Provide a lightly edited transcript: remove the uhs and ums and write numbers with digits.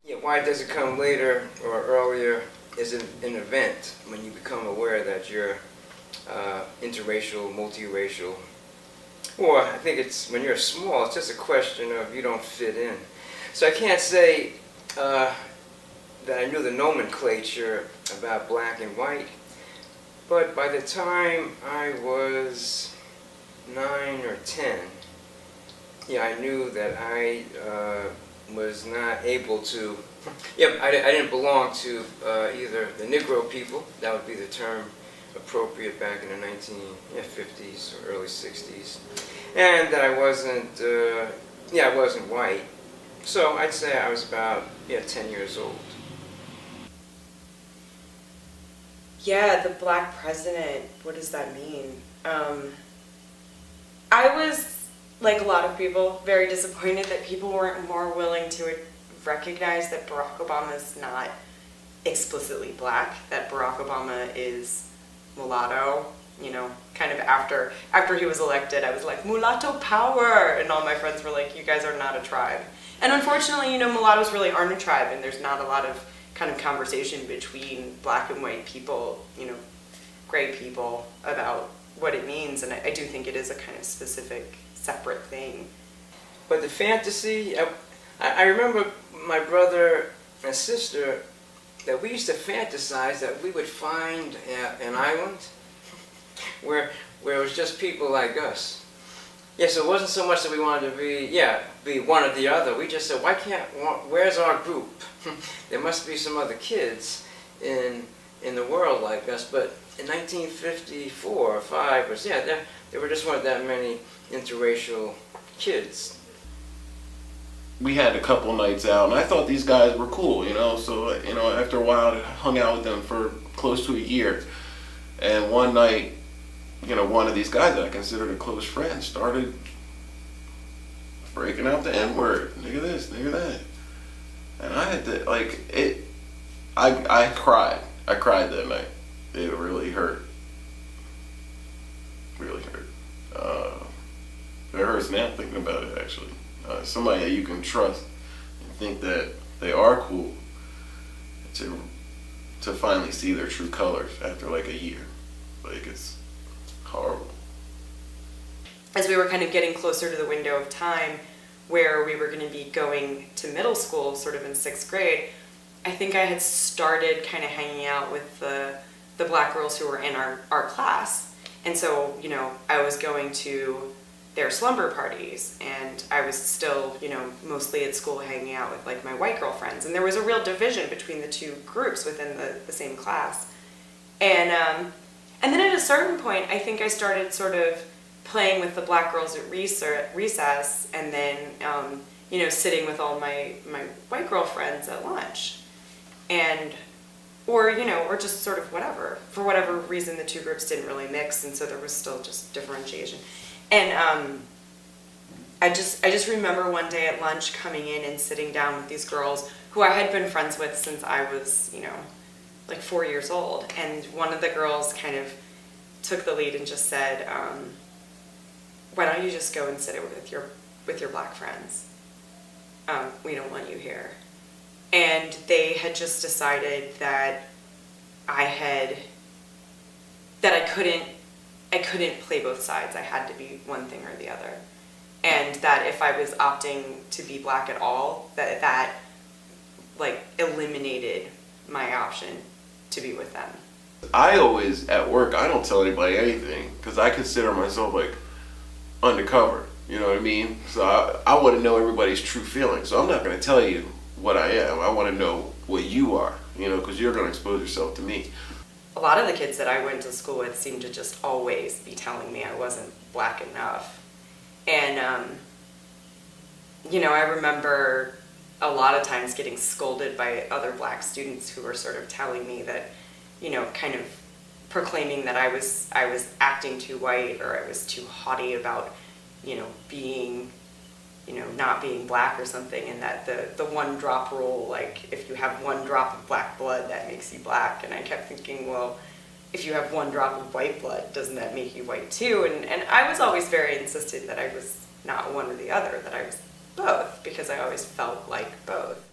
Yeah, why does it come later or earlier is an event when you become aware that you're interracial, multiracial. Or I think it's when you're small, it's just a question of you don't fit in. So I can't say that I knew the nomenclature about black and white, but by the time I was 9 or 10, yeah, I knew that I was not able to, I didn't belong to either the Negro people, that would be the term appropriate back in the 1950s or early 60s, and that I wasn't, I wasn't white. So I'd say I was about 10 years old. Yeah, the black president, what does that mean? I was, like a lot of people, very disappointed that people weren't more willing to recognize that Barack Obama is not explicitly black, that Barack Obama is mulatto. You know, kind of after he was elected, I was like, mulatto power! And all my friends were like, you guys are not a tribe. And unfortunately, mulattoes really aren't a tribe, and there's not a lot of kind of conversation between black and white people, gray people, about what it means, and I do think it is a kind of specific, separate thing. But the fantasy, I remember my brother and sister, that we used to fantasize that we would find an island where it was just people like us. Yeah, so it wasn't so much that we wanted to be one or the other. We just said, where's our group? There must be some other kids in the world like us. But in 1954 or 5, there were just weren't that many interracial kids. We had a couple nights out, and I thought these guys were cool, so, after a while, I hung out with them for close to a year. And one night, one of these guys that I considered a close friend started breaking out the N-word. Nigga this, nigga that. And I had to, I cried. I cried that night. It really hurt. Really hurt. It hurts now thinking about it, actually. Somebody that you can trust and think that they are cool, to finally see their true colors after a year. It's horrible. As we were kind of getting closer to the window of time where we were going to be going to middle school, sort of in 6th grade, I think I had started kind of hanging out with the black girls who were in our class. And so, I was going to their slumber parties, and I was still, mostly at school hanging out with my white girlfriends. And there was a real division between the two groups within the same class. And then at a certain point, I think I started sort of playing with the black girls at recess, and then, sitting with all my white girlfriends at lunch. And, or just sort of whatever. For whatever reason, the two groups didn't really mix, and so there was still just differentiation. And I just remember one day at lunch coming in and sitting down with these girls who I had been friends with since I was, 4 years old. And one of the girls kind of took the lead and just said, why don't you just go and sit with your black friends? We don't want you here. And they had just decided that I couldn't play both sides. I had to be one thing or the other. And that if I was opting to be black at all, that eliminated my option to be with them. I always, at work, I don't tell anybody anything, because I consider myself undercover, you know what I mean? So I want to know everybody's true feelings. So I'm not going to tell you what I am. I want to know what you are, because you're going to expose yourself to me. A lot of the kids that I went to school with seemed to just always be telling me I wasn't black enough. And, I remember a lot of times getting scolded by other black students who were sort of telling me that, kind of proclaiming that I was acting too white, or I was too haughty about, being, not being black or something, and that the one drop rule, if you have one drop of black blood, that makes you black. And I kept thinking, well, if you have one drop of white blood, doesn't that make you white too? And I was always very insistent that I was not one or the other, that I was both, because I always felt like both.